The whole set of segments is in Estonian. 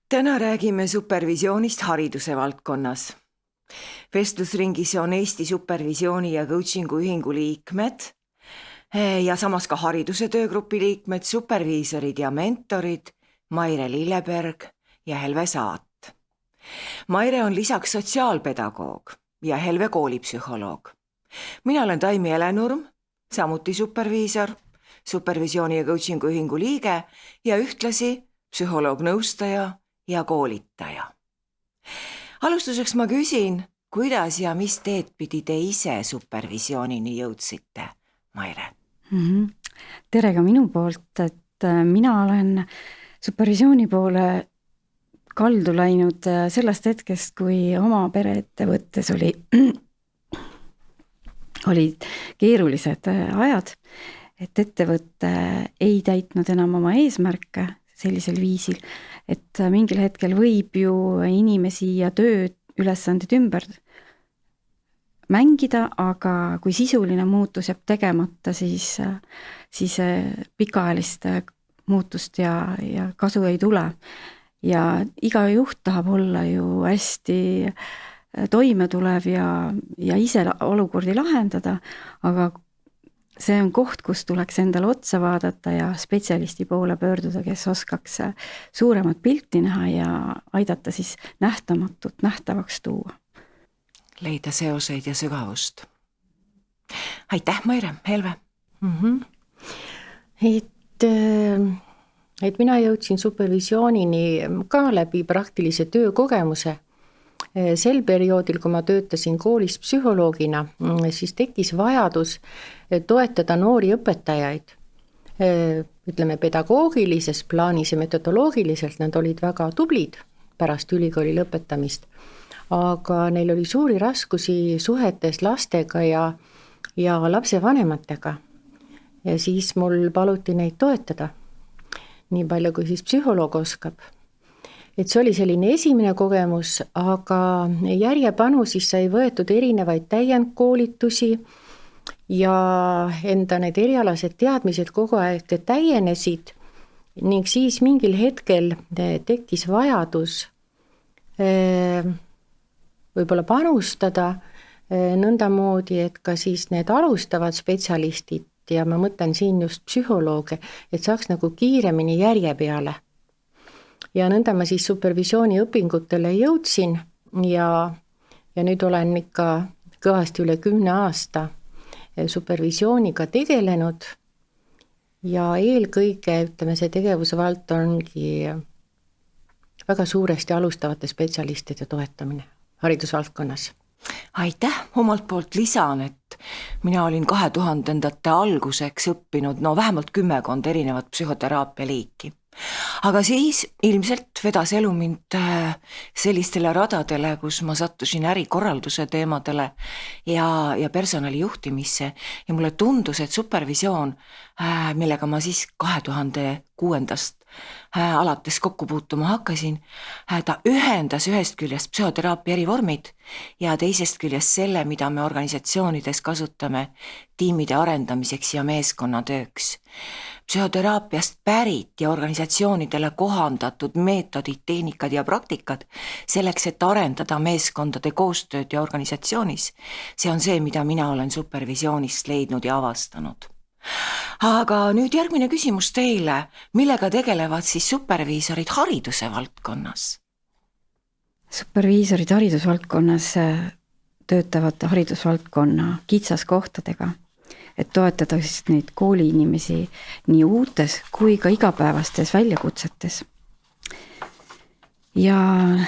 Täna räägime supervisioonist hariduse valdkonnas. Vestlusringis on Eesti Supervisiooni ja Coachingu Ühingu liikmed ja samas ka hariduse töögrupi liikmed, superviisorid ja mentorid Maire Lilleberg ja Helve Saat. Maire on lisaks sotsiaalpedagoog ja Helve koolipsühholoog. Mina olen Taimi Elenurm, samuti superviisor, Supervisiooni ja Coachingu Ühingu liige ja ühtlasi psühholoog-nõustaja ja koolitaja. Alustuseks ma küsin, kuidas ja mis teed pidi te ise supervisioonini jõudsite, Maire? Tere ka minu poolt, et mina olen supervisiooni poole kaldu läinud sellest hetkest, kui oma pereettevõttes olid keerulised ajad, et ettevõte ei täitnud enam oma eesmärke sellisel viisil, et mingil hetkel võib ju inimesi ja tööd ülesandid ümber mängida, aga kui sisuline muutus jääb tegemata, siis pikaajalist muutust ja kasu ei tule. Ja iga juht tahab olla ju hästi toimetulev ja ise olukordi lahendada, aga see on koht, kus tuleks endale otsa vaadata ja spetsialisti poole pöörduda, kes oskaks suuremat pilti näha ja aidata siis nähtamatut nähtavaks tuua. Leida seoseid ja sügavust. Aitäh, Maire. Helve? Et mina jõudsin supervisioonini ka läbi praktilise töökogemuse. Sel perioodil, kui ma töötasin koolis psühholoogina, siis tekkis vajadus toetada noori õpetajaid. Ütleme, pedagoogilises plaanis ja metodoloogiliselt nad olid väga tublid pärast ülikooli lõpetamist, aga neil oli suuri raskusi suhetes lastega ja lapsevanematega. Ja siis mul paluti neid toetada, nii palju kui siis psühholoog oskab. Et see oli selline esimene kogemus, aga järjepanu siis sai võetud erinevaid täiendkoolitusi ja enda need erialased teadmised kogu aeg täienesid ning siis mingil hetkel tekkis vajadus võib-olla panustada nõndamoodi, et ka siis need alustavad spetsialistid ja ma mõtlen siin just psühholooge, et saaks nagu kiiremini järje peale. Ja nõnda ma siis supervisiooni õpingutele jõudsin ja nüüd olen ikka kõvasti üle 10 aasta supervisiooniga tegelenud ja eelkõige, ütleme, see tegevusvald ongi väga suuresti alustavate spetsialistide toetamine haridusvaldkonnas. Aitäh, omalt poolt lisan, et mina olin 2000-ndate alguseks õppinud vähemalt 10 erinevat psühhoteraapia liiki. Aga siis ilmselt vedas elu mind sellistele radadele, kus ma sattusin ärikorralduse teemadele ja personalijuhtimisse ja mulle tundus, et supervisioon, millega ma siis 2006. Alates kokku puutuma hakkasin, ta ühendas ühest küljest psühhoteraapia erivormid ja teisest küljest selle, mida me organisatsioonides kasutame tiimide arendamiseks ja meeskonnatööks. Psühhoteraapiast pärit ja organisatsioonidele kohandatud meetodid, tehnikad ja praktikad selleks, et arendada meeskondade koostööd ja organisatsioonis. See on see, mida mina olen supervisioonist leidnud ja avastanud. Aga nüüd järgmine küsimus teile, millega tegelevad siis superviisorid hariduse valdkonnas? Superviisorid haridusvaldkonnas töötavad haridusvaldkonna kitsaskohtadega, et toetada siis neid kooliinimesi nii uutes kui ka igapäevastes väljakutsetes. Ja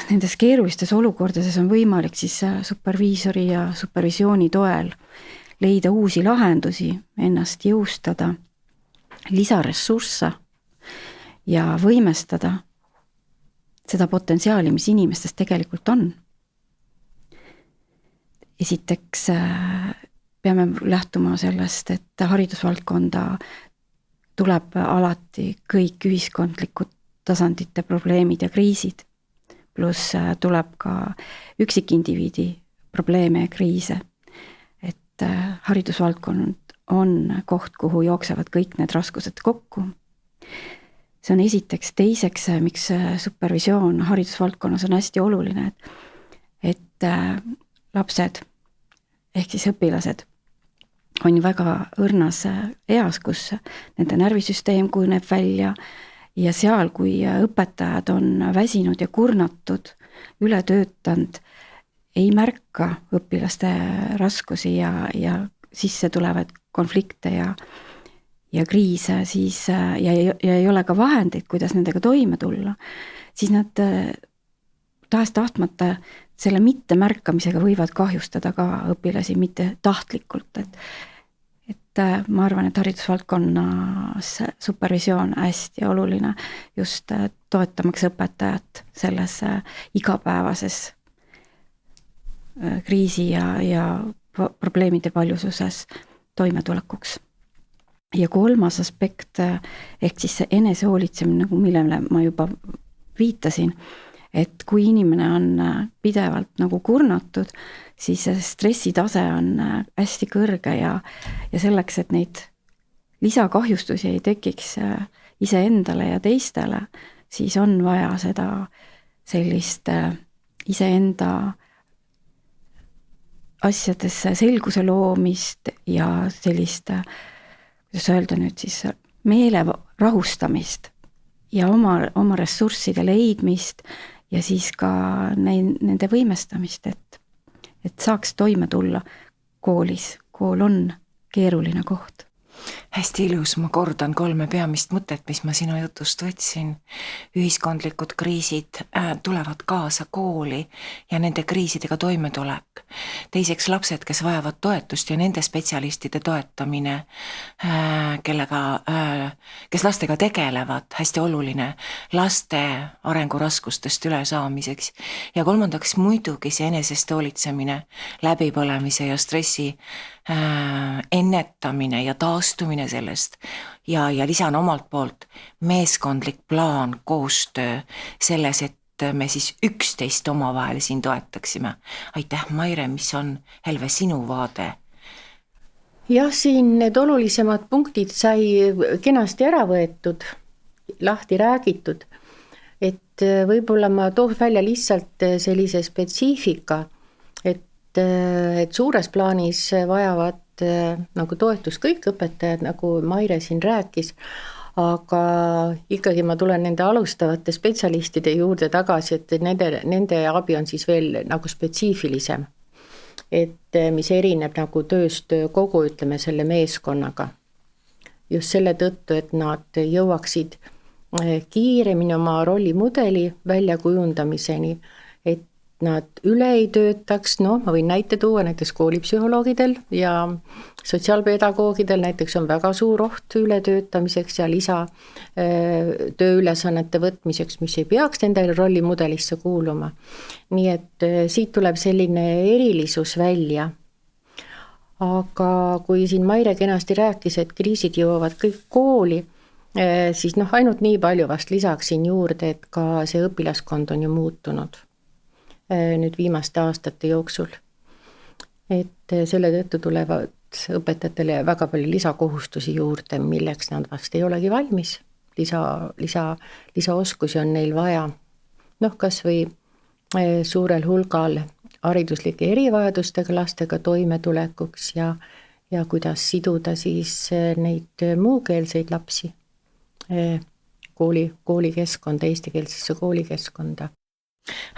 nendes keerulistes olukordades on võimalik siis superviisori ja supervisiooni toel leida uusi lahendusi, ennast jõustada, lisaressurssa ja võimestada seda potentsiaali, mis inimestes tegelikult on. Esiteks peame lähtuma sellest, et haridusvaldkonda tuleb alati kõik ühiskondlikud tasandite probleemid ja kriisid, pluss tuleb ka üksikindiviidi probleeme ja kriise. Et haridusvaldkond on koht, kuhu jooksevad kõik need raskused kokku. see on esiteks, teiseks, miks supervisioon haridusvaldkonnas on hästi oluline, et lapsed ehk siis õpilased on ju väga õrnas eas, kus nende närvisüsteem kujuneb välja ja seal, kui õpetajad on väsinud ja kurnatud, ületöötanud, ei märka õpilaste raskusi ja sisse tulevad konflikte ja kriise, siis ja ei ole ka vahendeid, kuidas nendega toime tulla, siis nad tahes-tahtmata selle mittemärkamisega võivad kahjustada ka õpilasi mitte tahtlikult, et ma arvan, et haridusvaldkonnas supervisioon hästi oluline just toetamaks õpetajat selles igapäevases kriisi ja probleemide paljususes toimetulekuks. Ja kolmas aspekt ehk siis see enesehoolitsemine, nagu millele ma juba viitasin, et kui inimene on pidevalt nagu kurnatud, siis stressitase on hästi kõrge ja selleks, et neid lisakahjustusi ei tekiks iseendale ja teistele, siis on vaja seda sellist iseenda asjadesse selguse loomist ja sellist, kuidas öelda nüüd siis, meele rahustamist ja oma ressursside leidmist ja siis ka nende võimestamist, et saaks toime tulla koolis. Kool on keeruline koht. Hästi ilus, ma kordan 3 peamist mõtet, mis ma sinu jutust võtsin. Ühiskondlikud kriisid tulevad kaasa kooli ja nende kriisidega toimetulek. Teiseks lapsed, kes vajavad toetust ja nende spetsialistide toetamine, kes lastega tegelevad, hästi oluline laste arenguraskustest ülesaamiseks. Ja kolmandaks muidugi see enesest hoolitsemine, läbipõlemise ja stressi ennetamine ja taastumine sellest ja lisan omalt poolt meeskondlik plaan, koostöö selles, et me siis üksteist omavahel siin toetaksime. Aitäh, Maire, mis on, Helve, sinu vaade? Jah, siin need olulisemad punktid sai kenasti ära võetud, lahti räägitud, et võib-olla ma toon välja lihtsalt sellise spetsiifika, et suures plaanis vajavad nagu toetust kõik õpetajad, nagu Maire siin rääkis, aga ikkagi ma tulen nende alustavate spetsialistide juurde tagasi, et nende abi on siis veel nagu spetsiifilisem, et mis erineb nagu tööst kogu, ütleme, selle meeskonnaga. Just selle tõttu, et nad jõuaksid kiiremini oma rollimudeli väljakujundamiseni, et nad üle ei töötaks, ma võin näite tuua, näiteks koolipsühholoogidel ja sotsiaalpedagoogidel näiteks on väga suur oht ületöötamiseks ja lisa tööülesannete võtmiseks, mis ei peaks nende rollimudelisse kuuluma. Nii et siit tuleb selline erilisus välja. Aga kui siin Maire kenasti rääkis, et kriisid jõuavad kõik kooli, siis ainult nii palju vast lisaksin juurde, et ka see õpilaskond on ju muutunud nüüd viimaste aastate jooksul. Et selle tõttu tulevad õpetajatele väga palju lisakohustusi juurde, milleks nad vast ei olegi valmis. Lisaoskusi on neil vaja. Kas või suurel hulgal hariduslike erivajadustega lastega toimetulekuks ja kuidas siduda siis neid muukeelseid lapsi koolikeskkonda, eestikeelsesse koolikeskkonda.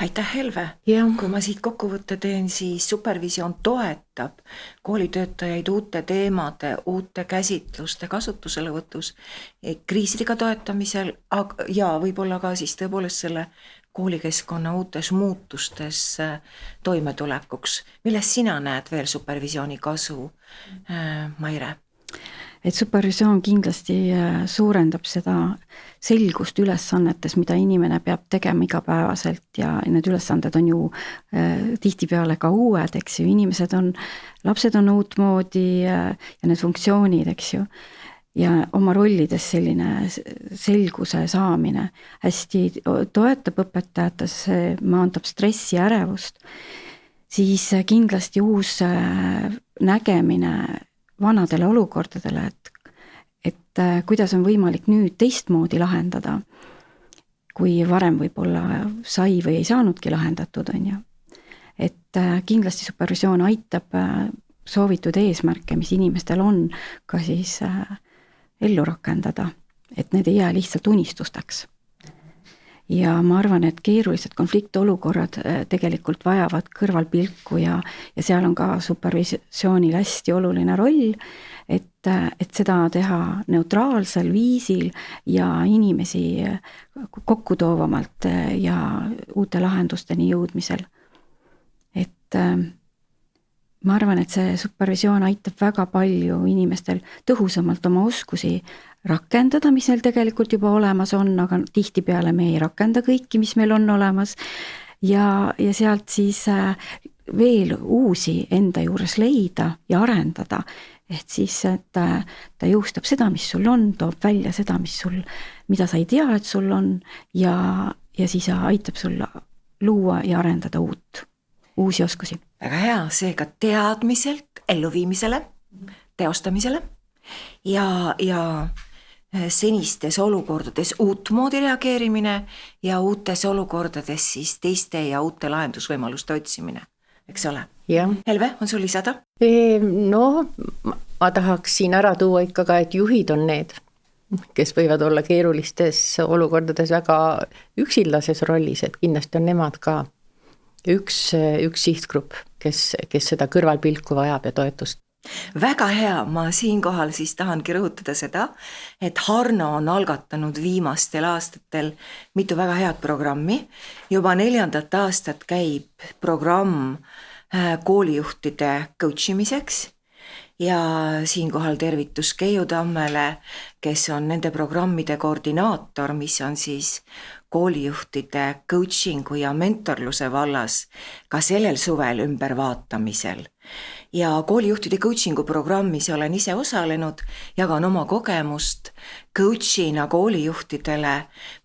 Aitäh, Helve! Ja. Kui ma siit kokkuvõtte teen, siis supervisioon toetab koolitöötajaid uute teemade, uute käsitluste kasutuselevõtus, kriisidega toetamisel ja võib-olla ka siis tõepoolest selle koolikeskkonna uutes muutustes toimetulekuks. Milles sina näed veel supervisiooni kasu, Maire? Et supervisioon kindlasti suurendab seda selgust ülesannetes, mida inimene peab tegema igapäevaselt ja need ülesanded on ju tihtipeale ka uued, eks ju, lapsed on uutmoodi ja need funktsioonid, eks ju, ja oma rollides selline selguse saamine hästi toetab õpetajates, maandab stressi ja ärevust, siis kindlasti uus nägemine vanadele olukordadele, et kuidas on võimalik nüüd teistmoodi lahendada, kui varem võib-olla sai või ei saanudki lahendatud, on ju. Et kindlasti supervisioon aitab soovitud eesmärke, mis inimestel on, ka siis ellu rakendada, et need ei jää lihtsalt unistusteks. Ja ma arvan, et keerulised konfliktolukorrad tegelikult vajavad kõrvalpilku ja seal on ka supervisioonil hästi oluline roll, et seda teha neutraalsel viisil ja inimesi kokku toovamalt ja uute lahendusteni jõudmisel. Et ma arvan, et see supervisioon aitab väga palju inimestel tõhusamalt oma oskusi rakendada, mis neil tegelikult juba olemas on, aga tihtipeale me ei rakenda kõiki, mis meil on olemas ja sealt siis veel uusi enda juures leida ja arendada, et siis ta jõustab seda, mis sul on, toob välja seda, mida sa ei tea, et sul on ja siis aitab sul luua ja arendada uusi oskusi. Väga hea, seega teadmiselt elluviimisele, teostamisele ja senistes olukordades uutmoodi reageerimine ja uutes olukordades siis teiste ja uute lahendusvõimaluste otsimine, eks ole? Jah. Helve, on sul lisada? No, ma tahaks siin ära tuua ikka ka, et juhid on need, kes võivad olla keerulistes olukordades väga üksillases rollis, et kindlasti on nemad ka üks sihtgrupp, kes seda kõrvalpilku vajab ja toetust. Väga hea, ma siinkohal siis tahangi rõhutada seda, et Harno on algatanud viimastel aastatel mitu väga head programmi. Juba 4. aastat käib programm koolijuhtide coachimiseks ja siinkohal tervitus Keiu Tammele, kes on nende programmide koordinaator, mis on siis koolijuhtide coachingu ja mentorluse vallas ka sellel suvel ümbervaatamisel. Ja koolijuhtide coachingu programmis olen ise osalenud, jagan oma kogemust coachina koolijuhtidele.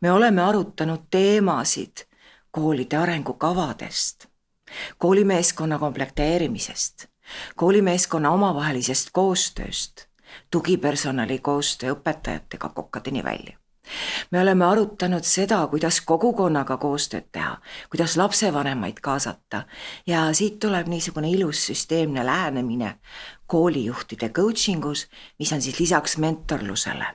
Me oleme arutanud teemasid koolide arengukavadest, koolimeeskonna komplekteerimisest, koolimeeskonna omavahelisest koostööst, tugipersonali koostöö õpetajatega kokkadeni välja. Me oleme arutanud seda, kuidas kogukonnaga koostööd teha, kuidas lapsevanemaid kaasata ja siit tuleb niisugune ilus süsteemne lähenemine koolijuhtide coachingus, mis on siis lisaks mentorlusele.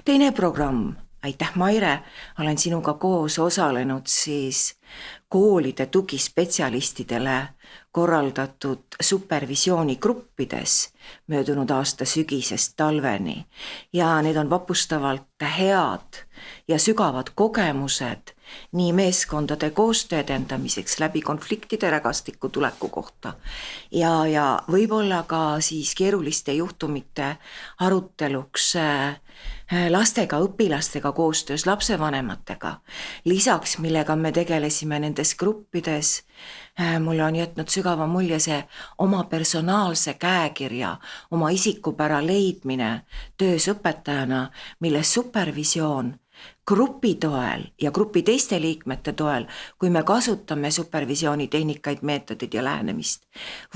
Teine programm, aitäh Maire, olen sinuga koos osalenud siis koolide tugispetsialistidele korraldatud supervisioonigruppides möödunud aasta sügisest talveni ja need on vapustavalt head ja sügavad kogemused nii meeskondade koostöö edendamiseks läbi konfliktide rägastiku tuleku kohta ja võib-olla ka siis keeruliste juhtumite aruteluks lastega, õpilastega koostöös, lapsevanematega. Lisaks, millega me tegelesime nendes gruppides, mulle on jätnud sügava mulje see oma personaalse käekirja, oma isikupära leidmine töös õpetajana, milles supervisioon grupi toel ja grupi teiste liikmete toel, kui me kasutame supervisiooni tehnikaid, meetodid ja lähenemist,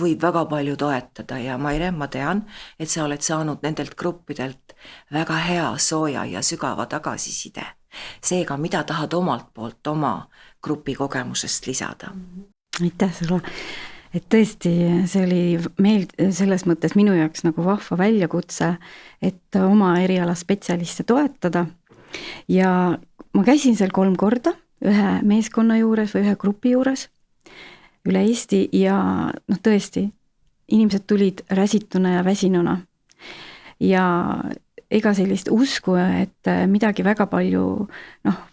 võib väga palju toetada ja Maire, ma tean, et sa oled saanud nendelt gruppidelt väga hea, sooja ja sügava tagasiside. Seega, mida tahad omalt poolt oma grupi kogemusest lisada? Aitäh sulle! Et tõesti, see oli selles mõttes minu jaoks nagu vahva väljakutse, et oma eriala spetsialiste toetada. Ja ma käisin seal 3 korda ühe meeskonna juures või ühe grupi juures üle Eesti ja tõesti, inimesed tulid räsituna ja väsinuna. Ja ega sellist usku, et midagi väga palju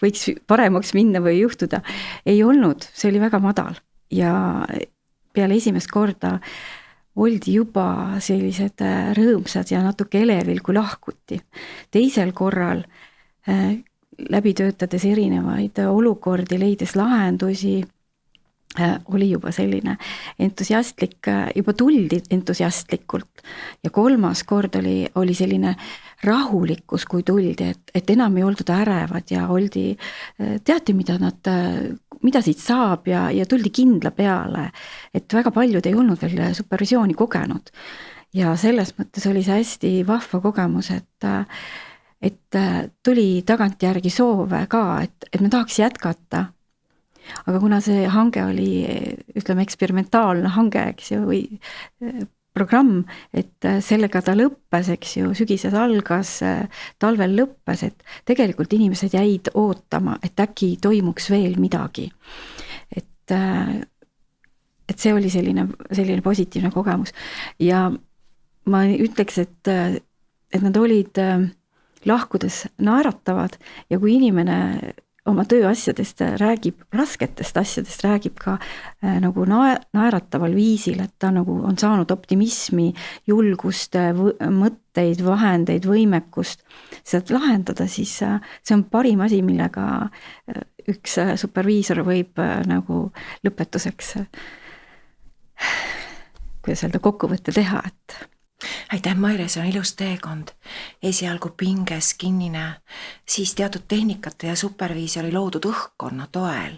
võiks paremaks minna või juhtuda, ei olnud, see oli väga madal. Ja peale esimest korda oldi juba sellised rõõmsad ja natuke elevil, kui lahkuti. Teisel korral läbi töötades erinevaid olukordi, leides lahendusi, oli juba selline entusiastlik, juba tuldi entusiastlikult ja 3. kord oli selline rahulikkus, kui tuldi, et enam ei oldud ärevad ja oldi, teati, mida siit saab ja tuldi kindla peale, et väga paljud ei olnud veel supervisiooni kogenud ja selles mõttes oli see hästi vahva kogemus, et tuli tagantjärgi soove ka, et me tahaks jätkata. Aga kuna see hange oli, ütleme, eksperimentaalne hange, eks ju, või programm, et sellega ta lõppes, eks ju, sügises algas, talvel lõppes, et tegelikult inimesed jäid ootama, et äkki toimuks veel midagi. Et see oli selline positiivne kogemus. Ja ma ütleks, et nad olid lahkudes naeratavad ja kui inimene oma tööasjadest räägib, rasketest asjadest räägib ka nagu naerataval viisil, et ta nagu on saanud optimismi, julgust, mõtteid, vahendeid, võimekust seda lahendada, siis see on parim asi, millega üks superviisor võib nagu lõpetuseks, kuidas öelda, kokkuvõtte teha, et aitäh, Maire, see on ilus teekond. Esialgu pinges, kinnine, siis teatud tehnikate ja superviisori loodud õhkkonna toel,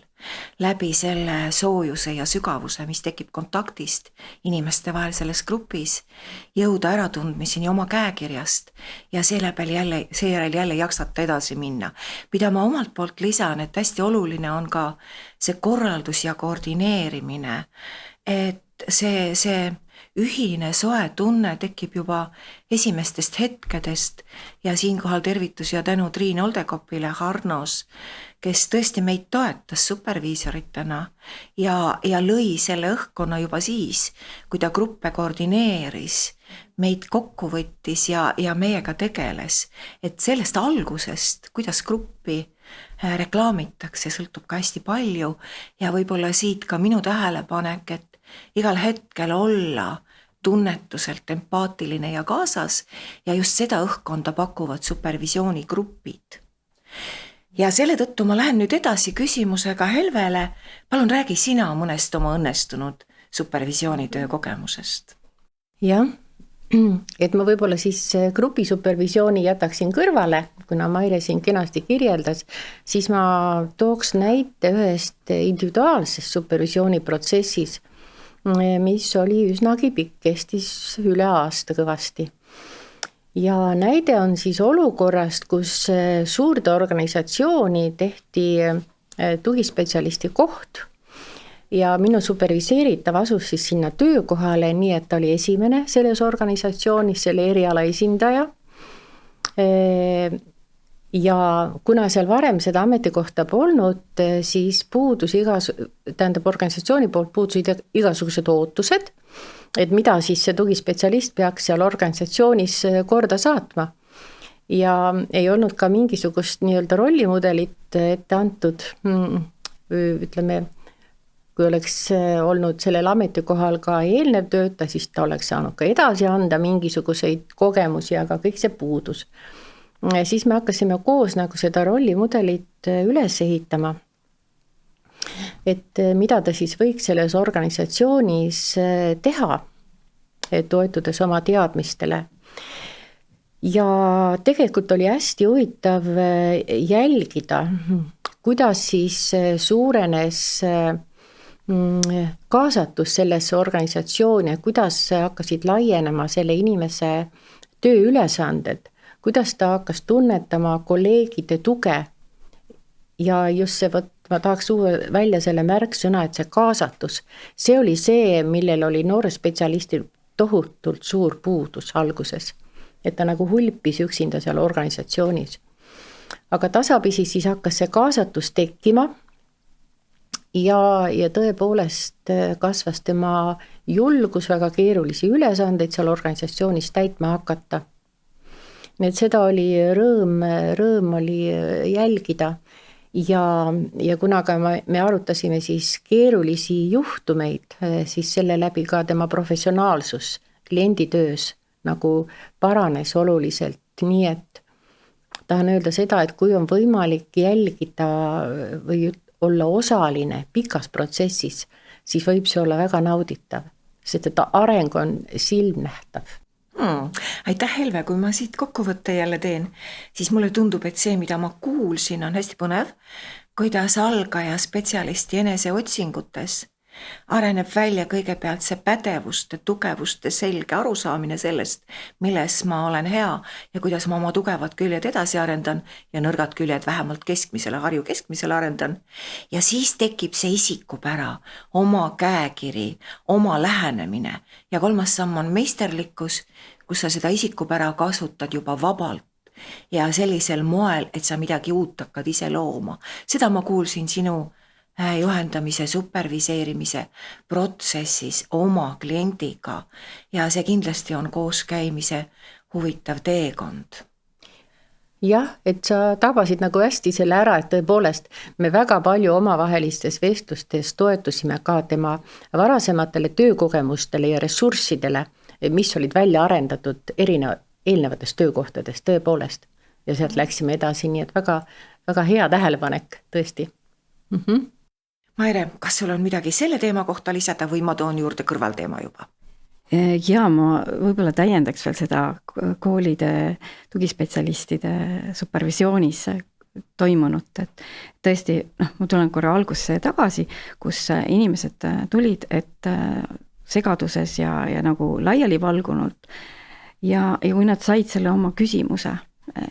läbi selle soojuse ja sügavuse, mis tekib kontaktist inimeste vahel selles grupis, jõuda äratundmiseni oma käekirjast ja seejärel jälle jaksata edasi minna. Mida ma omalt poolt lisan, et hästi oluline on ka see korraldus ja koordineerimine, et see ühine soe tunne tekib juba esimestest hetkedest ja siinkohal tervitus ja tänu Triin Oldekopile Harnos, kes tõesti meid toetas superviisoritena ja lõi selle õhkkonna juba siis, kui ta gruppe koordineeris, meid kokku võttis ja meiega tegeles, et sellest algusest, kuidas gruppi reklaamitakse, sõltub ka hästi palju ja võib-olla siit ka minu tähelepanek, et igal hetkel olla tunnetuselt empaatiline ja kaasas ja just seda õhkkonda pakuvad supervisioonigrupid. Ja selle tõttu ma lähen nüüd edasi küsimusega Helvele. Palun räägi sina mõnest oma õnnestunud supervisioonitöö kogemusest. Jah, et ma võib-olla siis grupi supervisiooni jätaksin kõrvale, kuna Maire siin kenasti kirjeldas, siis ma tooks näite ühest individuaalsest supervisiooniprotsessis, mis oli üsnagi pikk, kestis üle aasta kõvasti. Ja näide on siis olukorrast, kus suurde organisatsiooni tehti tugispetsialisti koht ja minu superviseeritav asus siis sinna töökohale, nii et ta oli esimene selles organisatsioonis, selle eriala esindaja. Ja kuna seal varem seda ametikohta polnud, siis organisatsiooni poolt puudusid igasugused ootused, et mida siis see tugispetsialist peaks seal organisatsioonis korda saatma. Ja ei olnud ka mingisugust nii-öelda rollimudelit ette antud, ütleme, kui oleks olnud sellel ametikohal ka eelnev töötaja, siis ta oleks saanud ka edasi anda mingisuguseid kogemusi, aga kõik see puudus. Siis me hakkasime koos nagu seda rollimudelit üles ehitama, et mida ta siis võiks selles organisatsioonis teha, toetudes oma teadmistele. Ja tegelikult oli hästi huvitav jälgida, kuidas siis suurenes kaasatus sellesse organisatsiooni ja kuidas hakkasid laienema selle inimese tööülesanded, kuidas ta hakkas tunnetama kolleegide tuge ja just see, ma tahaks tuua välja selle märksõna, et see kaasatus, see oli see, millel oli noore spetsialistil tohutult suur puudus alguses, et ta nagu hulpis üksinda seal organisatsioonis. Aga tasapisi siis hakkas see kaasatus tekkima ja tõepoolest kasvas tema julgus väga keerulisi ülesandeid seal organisatsioonis täitma hakata. Nii et seda oli rõõm oli jälgida ja kuna ka me arutasime siis keerulisi juhtumeid, siis selle läbi ka tema professionaalsus klienditöös nagu paranes oluliselt, nii et tahan öelda seda, et kui on võimalik jälgida või olla osaline pikas protsessis, siis võib see olla väga nauditav, sest et areng on silmnähtav. Aitäh, Helve, kui ma siit kokkuvõtte jälle teen, siis mulle tundub, et see, mida ma kuulsin, on hästi põnev, kuidas algaja spetsialisti eneseotsingutes areneb välja kõigepealt see pädevuste, tugevuste selge arusaamine sellest, milles ma olen hea ja kuidas ma oma tugevad küljed edasi arendan ja nõrgad küljed vähemalt keskmisele, Harju keskmisele arendan. Ja siis tekib see isikupära, oma käekiri, oma lähenemine ja kolmas samm on meisterlikkus, kus sa seda isikupära kasutad juba vabalt ja sellisel moel, et sa midagi uut hakkad ise looma. Seda ma kuulsin sinu juhendamise, superviseerimise protsessis oma kliendiga ja see kindlasti on kooskäimise huvitav teekond. Jah, et sa tabasid nagu hästi selle ära, et tõepoolest me väga palju omavahelistes vestlustes toetusime ka tema varasematele töökogemustele ja ressurssidele, mis olid välja arendatud eelnevatest töökohtadest tõepoolest ja sealt läksime edasi, nii et väga, väga hea tähelepanek tõesti. Maire, kas sul on midagi selle teema kohta lisada või ma toon juurde kõrvalteema juba? Ja ma võib-olla täiendaks veel seda koolide tugispetsialistide supervisioonis toimunut, et tõesti, ma tulen korra algusse tagasi, kus inimesed tulid, et segaduses ja nagu laiali valgunud ja kui nad said selle oma küsimuse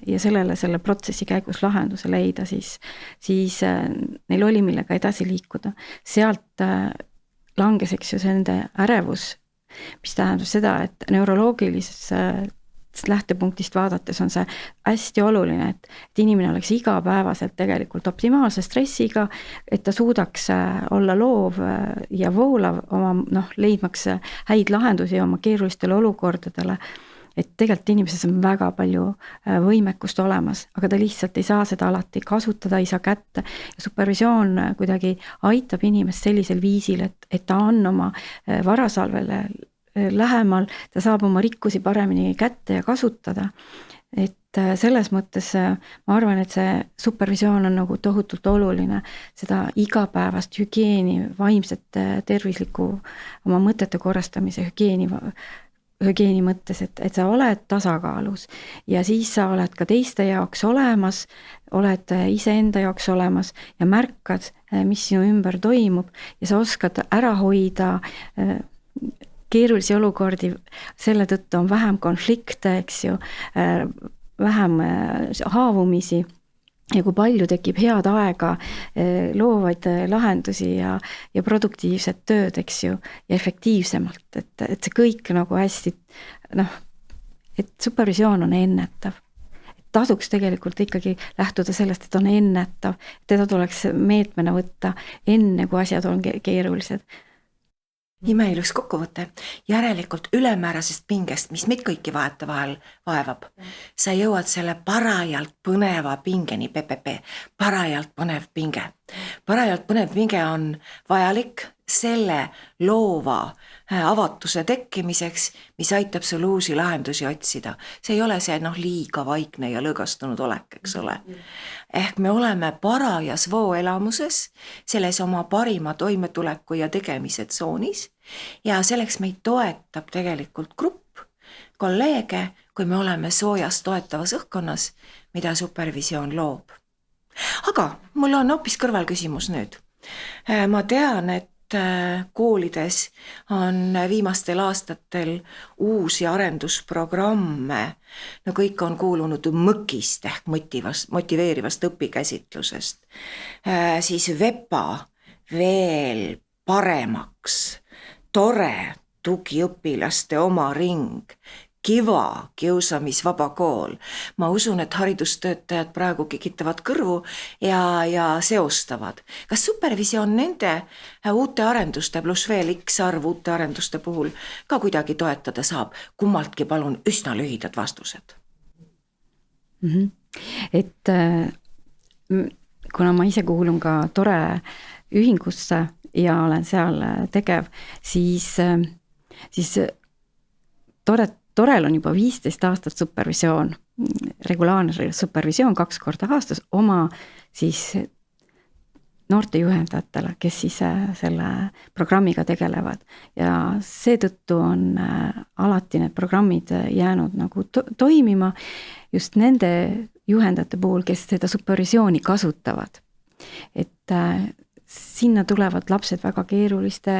ja selle protsessi käigus lahenduse leida, siis neil oli millega edasi liikuda. Sealt langes, eks ju, nende ärevus, mis tähendab seda, et neuroloogilisest lähtepunktist vaadates on see hästi oluline, et inimene oleks igapäevaselt tegelikult optimaalse stressiga, et ta suudaks olla loov ja voolav oma, leidmaks häid lahendusi oma keerulistele olukordadele. Et tegelikult inimeses on väga palju võimekust olemas, aga ta lihtsalt ei saa seda alati kasutada, ei saa kätte. Ja supervisioon kuidagi aitab inimest sellisel viisil, et ta on oma varasalvele lähemal, ta saab oma rikkusi paremini kätte ja kasutada. Et selles mõttes ma arvan, et see supervisioon on nagu tohutult oluline, seda igapäevast hügieeni, vaimset tervislikku oma mõtete korrastamise hügieeni mõttes, et sa oled tasakaalus ja siis sa oled ka teiste jaoks olemas, oled iseenda jaoks olemas ja märkad, mis sinu ümber toimub ja sa oskad ära hoida keerulisi olukordi, selle tõttu on vähem konflikte, eks ju, vähem haavumisi ja kui palju tekib head aega, loovaid lahendusi ja produktiivset tööd, eks ju, ja efektiivsemalt, et see kõik nagu hästi, et supervisioon on ennetav. Tasuks tegelikult ikkagi lähtuda sellest, et on ennetav, teda tuleks meetmena võtta enne, kui asjad on keerulised. Imeilus kokkuvõte, järelikult ülemäärasest pingest, mis meid kõiki vahetevahel vaevab. Sa jõuad selle parajalt põneva pingeni, PPP, parajalt põnev pinge. Parajalt põnev pinge on vajalik selle loova avatuse tekkimiseks, mis aitab sul uusi lahendusi otsida. See ei ole see liiga vaikne ja lõõgastunud olek, eks ole. Ehk me oleme parajas vooelamuses, selles oma parima toimetuleku ja tegemise tsoonis ja selleks meid toetab tegelikult grupp, kolleege, kui me oleme soojas toetavas õhkkonnas, mida supervisioon loob. Aga mul on hoopis kõrvalküsimus nüüd. Ma tean, et koolides on viimastel aastatel uusi arendusprogramme, kõik on kuulunud mõkist ehk motiveerivast õpikäsitlusest, siis VEPA veel paremaks, tore tugiõpilaste oma ring, Kiva, kiusamisvaba kool. Ma usun, et haridustöötajad praegu kikitavad kõrvu ja seostavad. Kas supervisioon nende uute arenduste pluss veel X arv uute arenduste puhul ka kuidagi toetada saab? Kummaltki palun üsna lühidad vastused. Et kuna ma ise kuulun ka tore ühingusse ja olen seal tegev, siis Torel on juba 15 aastat supervisioon, regulaarne supervisioon 2 korda aastas oma siis noorte juhendajatele, kes siis selle programmiga tegelevad. Ja seetõttu on alati need programmid jäänud nagu toimima just nende juhendajate puhul, kes seda supervisiooni kasutavad. Et sinna tulevad lapsed väga keeruliste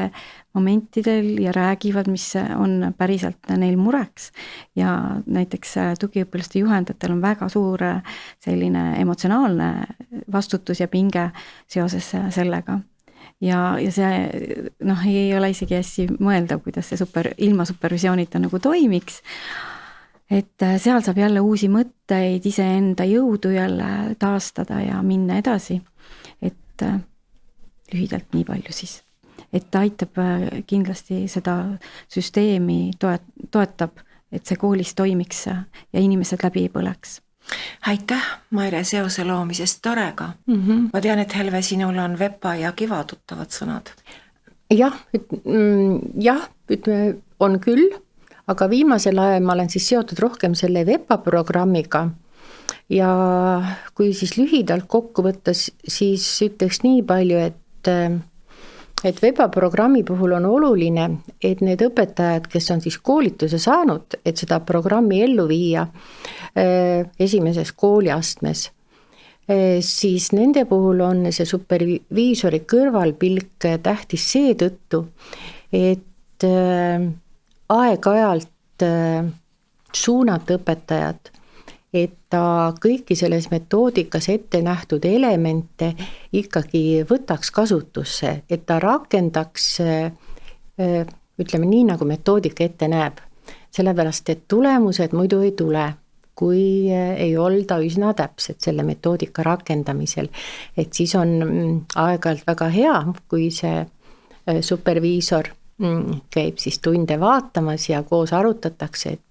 momentidel ja räägivad, mis on päriselt neil mureks. Ja näiteks tugiõpilaste juhendajatel on väga suur selline emotsionaalne vastutus ja pinge seoses sellega. Ja see ei ole isegi hästi mõeldav, kuidas see ilma supervisioonita nagu toimiks. Et seal saab jälle uusi mõtteid, iseenda jõudu jälle taastada ja minna edasi. Et lühidalt nii palju siis. Et ta aitab kindlasti seda süsteemi toetab, et see koolis toimiks ja inimesed läbi ei põleks. Aitäh, Maire, seose loomisest Torega. Ma tean, et Helve, sinul on VEPA ja Kiva tuttavad sõnad. Jah, ütleme, on küll, aga viimasel ajal ma olen siis seotud rohkem selle VEPA programmiga ja kui siis lühidalt kokku võtta, siis ütleks nii palju, et VEPA programmi puhul on oluline, et need õpetajad, kes on siis koolituse saanud, et seda programmi ellu viia esimeses kooliastmes, siis nende puhul on see superviisori kõrvalpilk tähtis seetõttu, et aeg-ajalt suunata õpetajad, et ta kõiki selles metoodikas ette nähtud elemente ikkagi võtaks kasutusse, et ta rakendaks, ütleme nii, nagu metoodika ette näeb. Sellepärast, et tulemused muidu ei tule, kui ei olda üsna täpsed selle metoodika rakendamisel. Et siis on aeg-ajalt väga hea, kui see superviisor käib siis tunde vaatamas ja koos arutatakse, et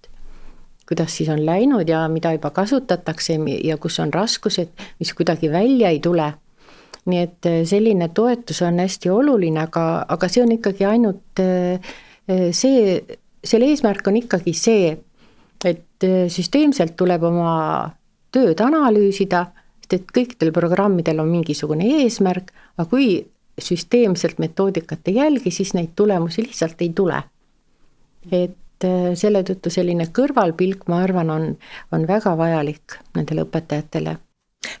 kuidas siis on läinud ja mida juba kasutatakse ja kus on raskused, mis kuidagi välja ei tule. Nii et selline toetus on hästi oluline, aga see on ikkagi ainult selle eesmärk on ikkagi see, et süsteemselt tuleb oma tööd analüüsida, sest et kõikidel programmidel on mingisugune eesmärk, aga kui süsteemselt metoodikat ei jälgi, siis neid tulemusi lihtsalt ei tule. Et selle tõttu selline kõrvalpilk, ma arvan, on väga vajalik nendele õpetajatele.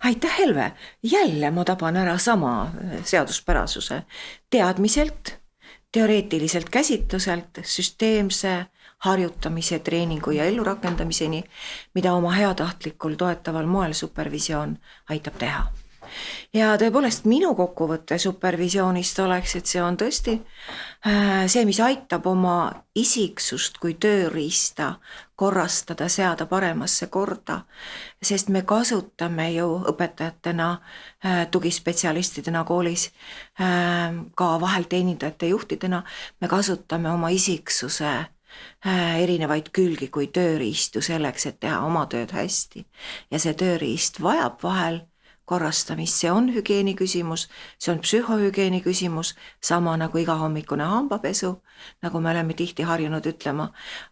Aitäh, Helve! Jälle ma taban ära sama seaduspärasuse. Teadmiselt, teoreetiliselt käsitluselt, süsteemse harjutamise, treeningu ja ellurakendamiseni, mida oma heatahtlikul toetaval moel supervisioon aitab teha. Ja tõepoolest minu kokkuvõtte supervisioonist oleks, et see on tõesti see, mis aitab oma isiksust kui tööriista korrastada, seada paremasse korda, sest me kasutame ju õpetajatena, tugispetsialistidena koolis, ka vahel teenindajate juhtidena, me kasutame oma isiksuse erinevaid külgi kui tööriistu selleks, et teha oma tööd hästi. Ja see tööriist vajab vahel korrastamist, see on hügieeni küsimus, see on psühhohügieeni küsimus, sama nagu igahommikune hambapesu, nagu me oleme tihti harjunud ütlema,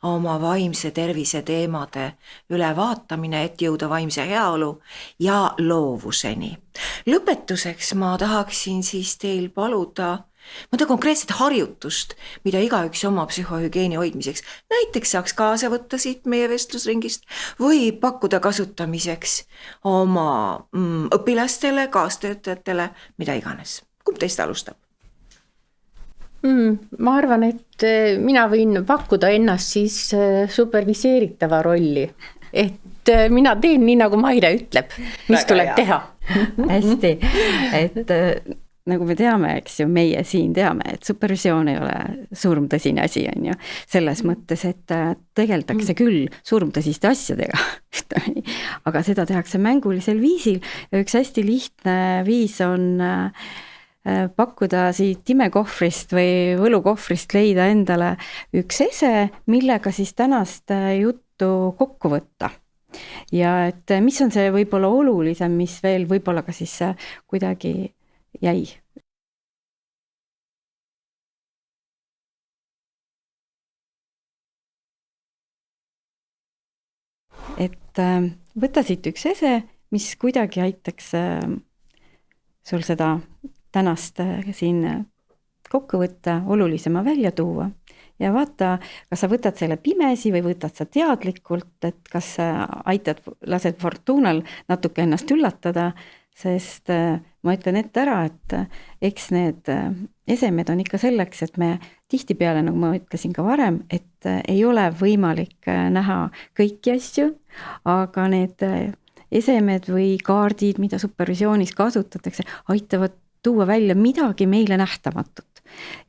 oma vaimse tervise teemade ülevaatamine, et jõuda vaimse heaolu ja loovuseni. Lõpetuseks ma tahaksin siis teil paluda mõnda konkreetset harjutust, mida igaüks oma psühhohügieeni hoidmiseks näiteks saaks kaasa võtta siit meie vestlusringist või pakkuda kasutamiseks oma õpilastele, kaastöötajatele, mida iganes. Kumb teist alustab? Ma arvan, et mina võin pakkuda ennast siis superviseeritava rolli. Et mina teen nii, nagu Maire ütleb, mis tuleb teha. Hästi, et nagu me teame, eks ju, meie siin teame, et supervisioon ei ole surmtõsine asi, on ju. Selles mõttes, et tegeldakse küll surmtõsiste asjadega, aga seda tehakse mängulisel viisil. Ja üks hästi lihtne viis on pakkuda siit imekohvrist või võlukohvrist leida endale üks ese, millega siis tänast juttu kokku võtta. Ja et mis on see võib-olla olulisem, mis veel võib-olla ka siis kuidagi jäi. Et võta siit üks ese, mis kuidagi aitaks sul seda tänast siin kokku võtta, olulisema välja tuua. Ja vaata, kas sa võtad selle pimesi või võtad sa teadlikult, et kas sa lased Fortunal natuke ennast üllatada, sest ma ütlen ette ära, et eks need esemed on ikka selleks, et me tihtipeale, nagu ma ütlesin ka varem, et ei ole võimalik näha kõiki asju, aga need esemed või kaardid, mida supervisioonis kasutatakse, aitavad tuua välja midagi meile nähtamatut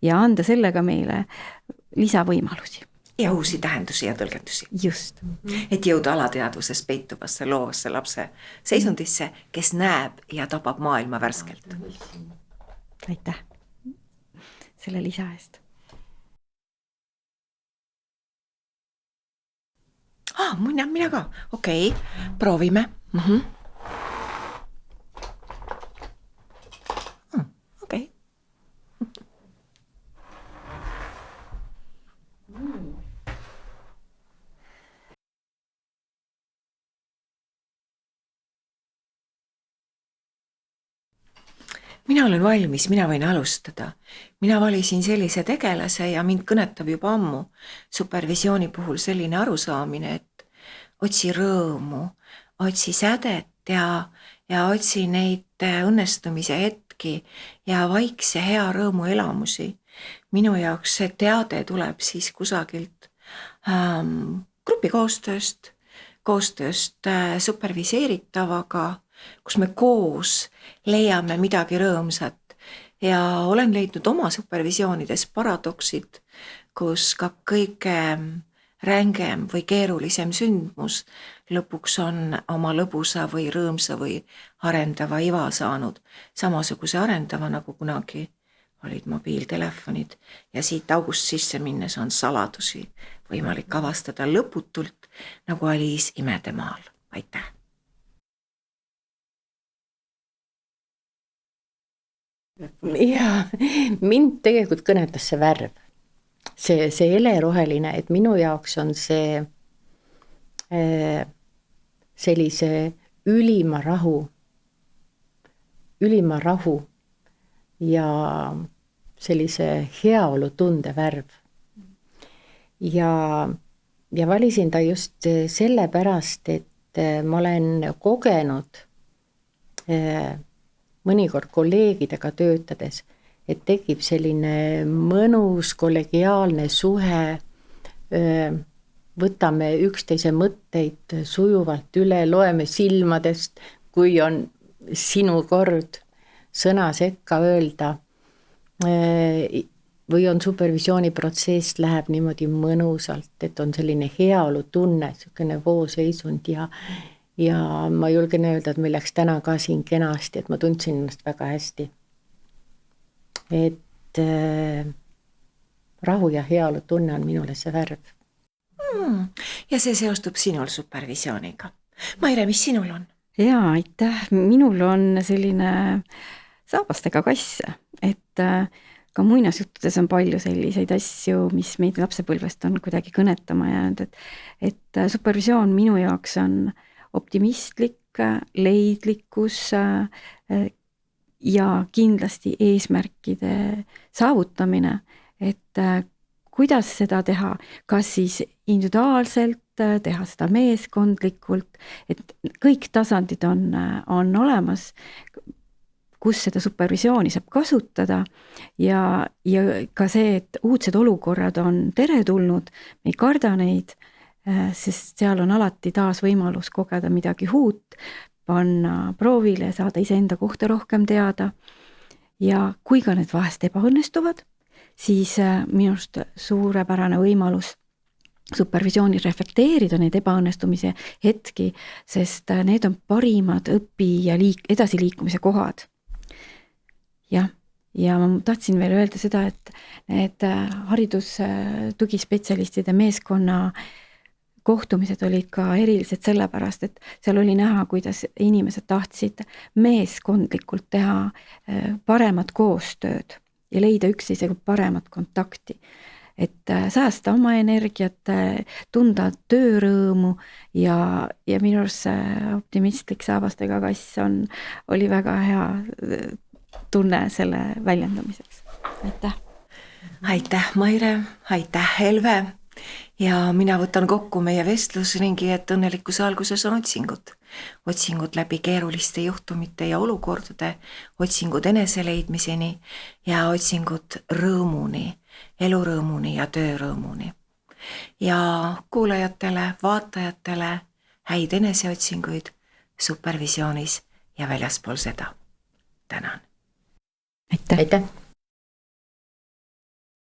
ja anda sellega meile lisavõimalusi. Ja uusi tähendusi ja tõlgendusi. Just. Et jõuda alateadvuses peituvasse loovasse lapse seisundisse, kes näeb ja tabab maailma värskelt. Aitäh selle lisa eest. Mina ka. Okei, proovime. Okei. Mina olen valmis, mina võin alustada. Mina valisin sellise tegelase ja mind kõnetab juba ammu supervisiooni puhul selline arusaamine, et otsi rõõmu, otsi sädet ja otsi neid õnnestumise hetki ja vaikse hea rõõmu elamusi. Minu jaoks see teade tuleb siis kusagilt grupikoostööst, koostööst superviseeritavaga, kus me koos leiame midagi rõõmsat ja olen leidnud oma supervisioonides paradoksid, kus ka kõige rängem või keerulisem sündmus lõpuks on oma lõbusa või rõõmsa või arendava iva saanud, samasuguse arendava nagu kunagi olid mobiiltelefonid ja siit august sisse minnes on saladusi võimalik avastada lõputult nagu Alice imedemaal. Aitäh! Ja mind tegelikult kõnetas see värv, see heleroheline, et minu jaoks on see sellise ülima rahu ja sellise heaolutunde värv. Ja valisin ta just sellepärast, et ma olen kogenud mõnikord kolleegidega töötades, et tekib selline mõnus kollegiaalne suhe, võtame üksteise mõtteid sujuvalt üle, loeme silmadest, kui on sinu kord sõna sekka öelda, või on supervisiooniprotsess, läheb niimoodi mõnusalt, et on selline heaolutunne, selline vooseisund ja ma julgen öelda, et meil läks täna ka siin kenasti, et ma tundsin ennast väga hästi. Et rahu ja heaolutunne on minule see värv. Ja see seostub sinul supervisiooniga. Maire, mis sinul on? Jaa, aitäh. Minul on selline saabastega kass, et ka muinasjuttudes on palju selliseid asju, mis meid lapsepõlvest on kuidagi kõnetama jäänud, et supervisioon minu jaoks on optimistlik, leidlikkus ja kindlasti eesmärkide saavutamine, et kuidas seda teha, kas siis individuaalselt, teha seda meeskondlikult, et kõik tasandid on olemas, kus seda supervisiooni saab kasutada ja ka see, et uudsed olukorrad on teretulnud, me ei karda neid, sest seal on alati taas võimalus kogeda midagi uut, panna proovile, saada iseenda kohta rohkem teada ja kui ka need vahest ebaõnnestuvad, siis minu arust suurepärane võimalus supervisioonil reflekteerida neid ebaõnnestumise hetki, sest need on parimad õpi- ja edasiliikumise kohad. Ja ma tahtsin veel öelda seda, et need haridustugispetsialistide meeskonna kohtumised olid ka erilised sellepärast, et seal oli näha, kuidas inimesed tahtsid meeskondlikult teha paremat koostööd ja leida üksteisega paremat kontakti. Et säästa oma energiat, tunda töörõõmu ja minu arust see optimistlik saabastega kass oli väga hea tunne selle väljendamiseks. Aitäh! Aitäh, Maire! Aitäh, Helve! ja mina võtan kokku meie vestlusringi, et õnnelikkuse alguses on otsingud. Otsingud läbi keeruliste juhtumite ja olukordade, otsingud eneseleidmiseni ja otsingud rõõmuni, elurõõmuni ja töörõõmuni. Ja kuulajatele, vaatajatele häid eneseotsinguid supervisioonis ja väljaspool seda. Tänan! aitäh! aitäh!